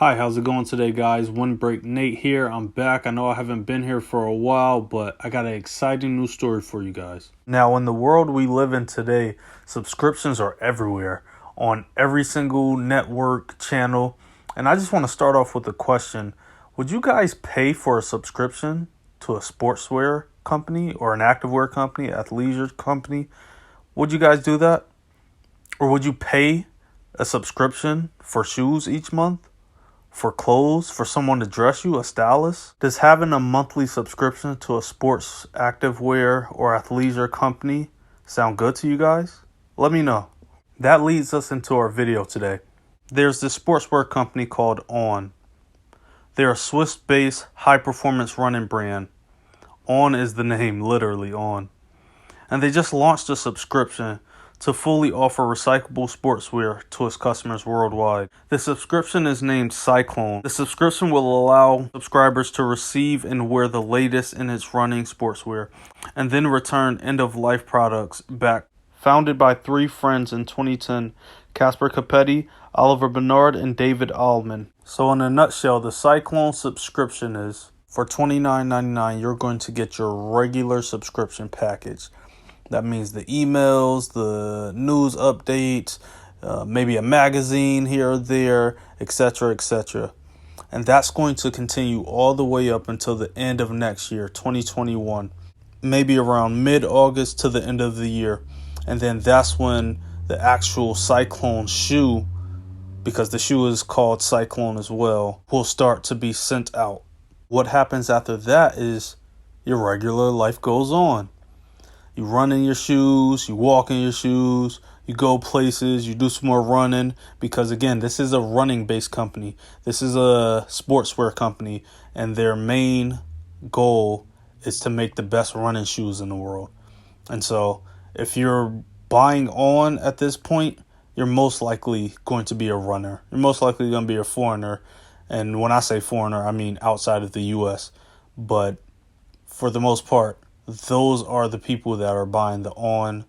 Hi, how's it going today, guys? Windbreak Nate here. I'm back. I know I haven't been here for a while, but I got an exciting new story for you guys. Now, in the world we live in today, subscriptions are everywhere on every single network channel. And I just want to start off with a question. Would you guys pay for a subscription to a sportswear company or an activewear company, athleisure company? Would you guys do that? Or would you pay a subscription for shoes each month? For clothes, for someone to dress you, a stylist? Does having a monthly subscription to a sports activewear or athleisure company sound good to you guys? Let me know. That leads us into our video today. There's this sportswear company called On. They're a Swiss-based high-performance running brand. On is the name, literally On. And they just launched a subscription to fully offer recyclable sportswear to its customers worldwide. The subscription is named Cyclone. The subscription will allow subscribers to receive and wear the latest in its running sportswear, and then return end-of-life products back. Founded by three friends in 2010, Casper Capetti, Oliver Bernard, and David Allman. So in a nutshell, the Cyclone subscription is, for $29.99, you're going to get your regular subscription package. That means the emails, the news updates, maybe a magazine here or there, etc., etc. And that's going to continue all the way up until the end of next year, 2021. Maybe around mid-August to the end of the year. And then that's when the actual Cyclone shoe, because the shoe is called Cyclone as well, will start to be sent out. What happens after that is your regular life goes on. You run in your shoes, you walk in your shoes, you go places, you do some more running, because again, this is a running-based company. This is a sportswear company, and their main goal is to make the best running shoes in the world. And so if you're buying On at this point, you're most likely going to be a runner. You're most likely going to be a foreigner. And when I say foreigner, I mean outside of the U.S. But for the most part, those are the people that are buying the On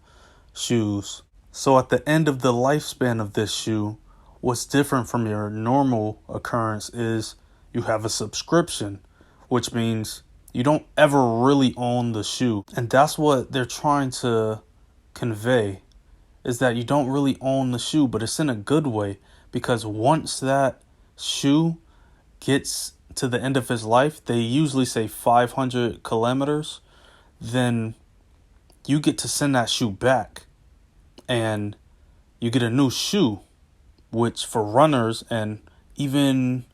shoes. So at the end of the lifespan of this shoe, what's different from your normal occurrence is you have a subscription, which means you don't ever really own the shoe. And that's what they're trying to convey, is that you don't really own the shoe, but it's in a good way, because once that shoe gets to the end of its life, they usually say 500 kilometers, then you get to send that shoe back and you get a new shoe, which for runners and even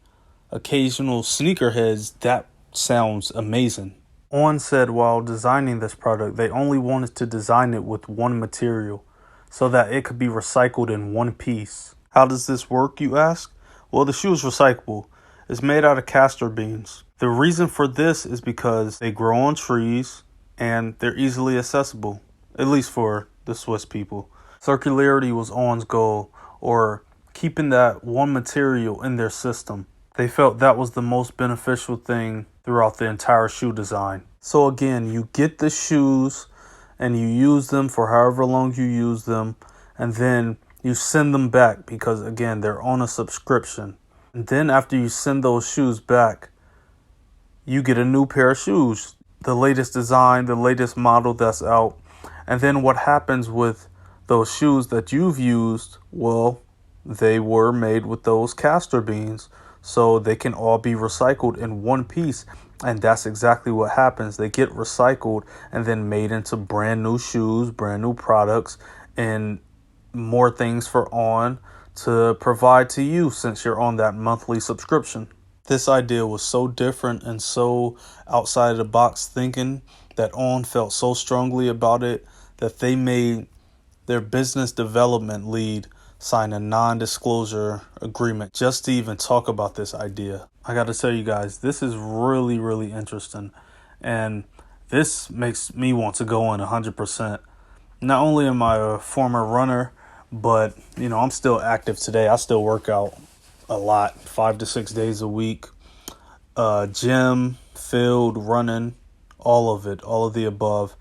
occasional sneakerheads, that sounds amazing. On said while designing this product, they only wanted to design it with one material so that it could be recycled in one piece. How does this work, you ask? Well, the shoe is recyclable. It's made out of castor beans. The reason for this is because they grow on trees and they're easily accessible, at least for the Swiss people. Circularity was On's goal, or keeping that one material in their system. They felt that was the most beneficial thing throughout the entire shoe design. So again, you get the shoes and you use them for however long you use them, and then you send them back because, again, they're on a subscription. And then after you send those shoes back, you get a new pair of shoes, the latest design, the latest model that's out. And then what happens with those shoes that you've used? Well, they were made with those castor beans, so they can all be recycled in one piece. And that's exactly what happens. They get recycled and then made into brand new shoes, brand new products, and more things for On to provide to you since you're on that monthly subscription. This idea was so different and so outside of the box thinking that On felt so strongly about it that they made their business development lead sign a non-disclosure agreement just to even talk about this idea. I got to tell you guys, this is really, really interesting. And this makes me want to go in 100%. Not only am I a former runner, but, I'm still active today. I still work out a lot, 5 to 6 days a week. Gym, field, running, all of it, all of the above.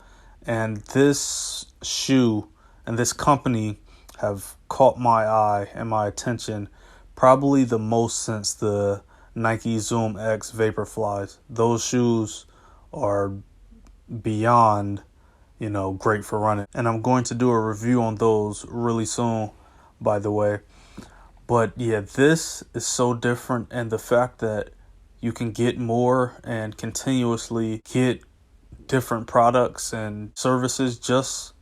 And this shoe and this company have caught my eye and my attention probably the most since the Nike Zoom X Vaporflies. Those shoes are beyond, great for running. And I'm going to do a review on those really soon, by the way. But yeah, this is so different, and the fact that you can get more and continuously get different products and services just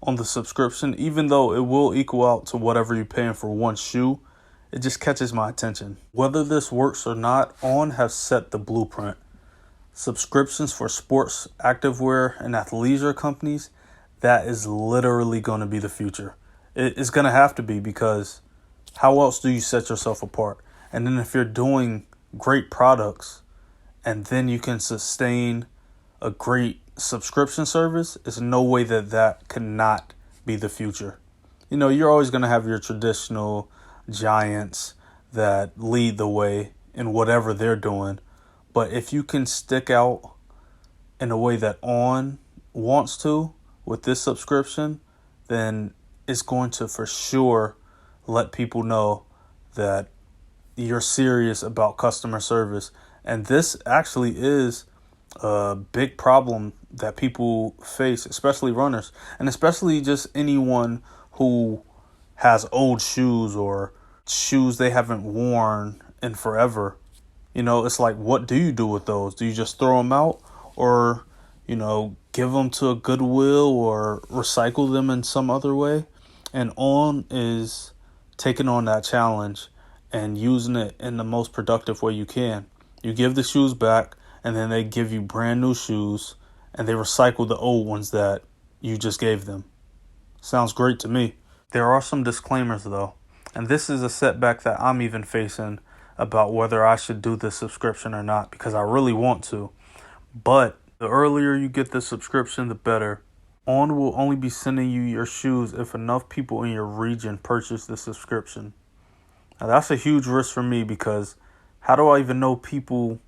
on the subscription, even though it will equal out to whatever you're paying for one shoe, it just catches my attention. Whether this works or not, On have set the blueprint. Subscriptions for sports, activewear, and athleisure companies, that is literally going to be the future. It's going to have to be, because how else do you set yourself apart? And then if you're doing great products and then you can sustain a great subscription service, there's no way that that cannot be the future. You're always going to have your traditional giants that lead the way in whatever they're doing. But if you can stick out in a way that On wants to with this subscription, then it's going to for sure let people know that you're serious about customer service. And this actually is a big problem that people face, especially runners, and especially just anyone who has old shoes or shoes they haven't worn in forever. It's like, what do you do with those? Do you just throw them out, or, give them to a Goodwill or recycle them in some other way? And On is taking on that challenge and using it in the most productive way you can. You give the shoes back, and then they give you brand new shoes, and they recycle the old ones that you just gave them. Sounds great to me. There are some disclaimers though, and this is a setback that I'm even facing about whether I should do this subscription or not, because I really want to. But the earlier you get the subscription, the better. On will only be sending you your shoes if enough people in your region purchase the subscription. Now that's a huge risk for me, because how do I even know people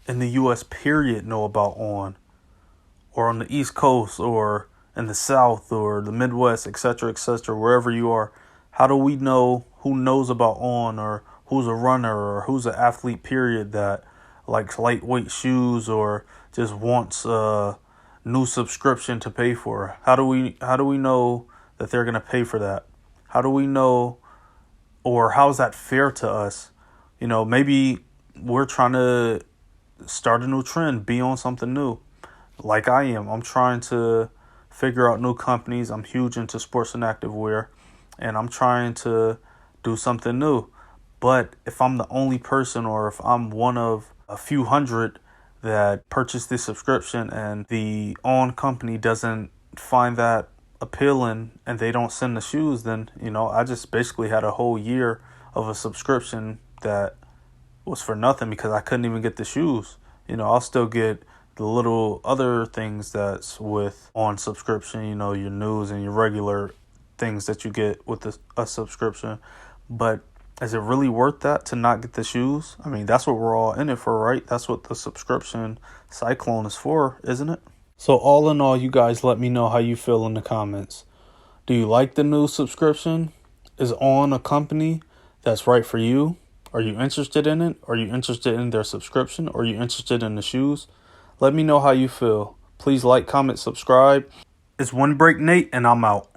in the US period know about On, or on the East Coast, or in the South, or the Midwest, etc., wherever you are? How do we know who knows about On, or who's a runner, or who's an athlete period that likes lightweight shoes, or just wants a new subscription to pay for? How do we know that they're going to pay for that? How do we know, or how is that fair to us? Maybe we're trying to start a new trend, be on something new, like I am. I'm trying to figure out new companies. I'm huge into sports and activewear, and I'm trying to do something new. But if I'm the only person, or if I'm one of a few hundred that purchase this subscription, and the On company doesn't find that appealing and they don't send the shoes, then, I just basically had a whole year of a subscription that was for nothing, because I couldn't even get the shoes. I'll still get the little other things that's with On subscription, your news and your regular things that you get with a subscription. But is it really worth that to not get the shoes? I mean, that's what we're all in it for, right? That's what the subscription cyclone is for, isn't it? So all in all, you guys let me know how you feel in the comments. Do you like the new subscription? Is On a company that's right for you? Are you interested in it? Are you interested in their subscription? Are you interested in the shoes? Let me know how you feel. Please like, comment, subscribe. It's One Break Nate, and I'm out.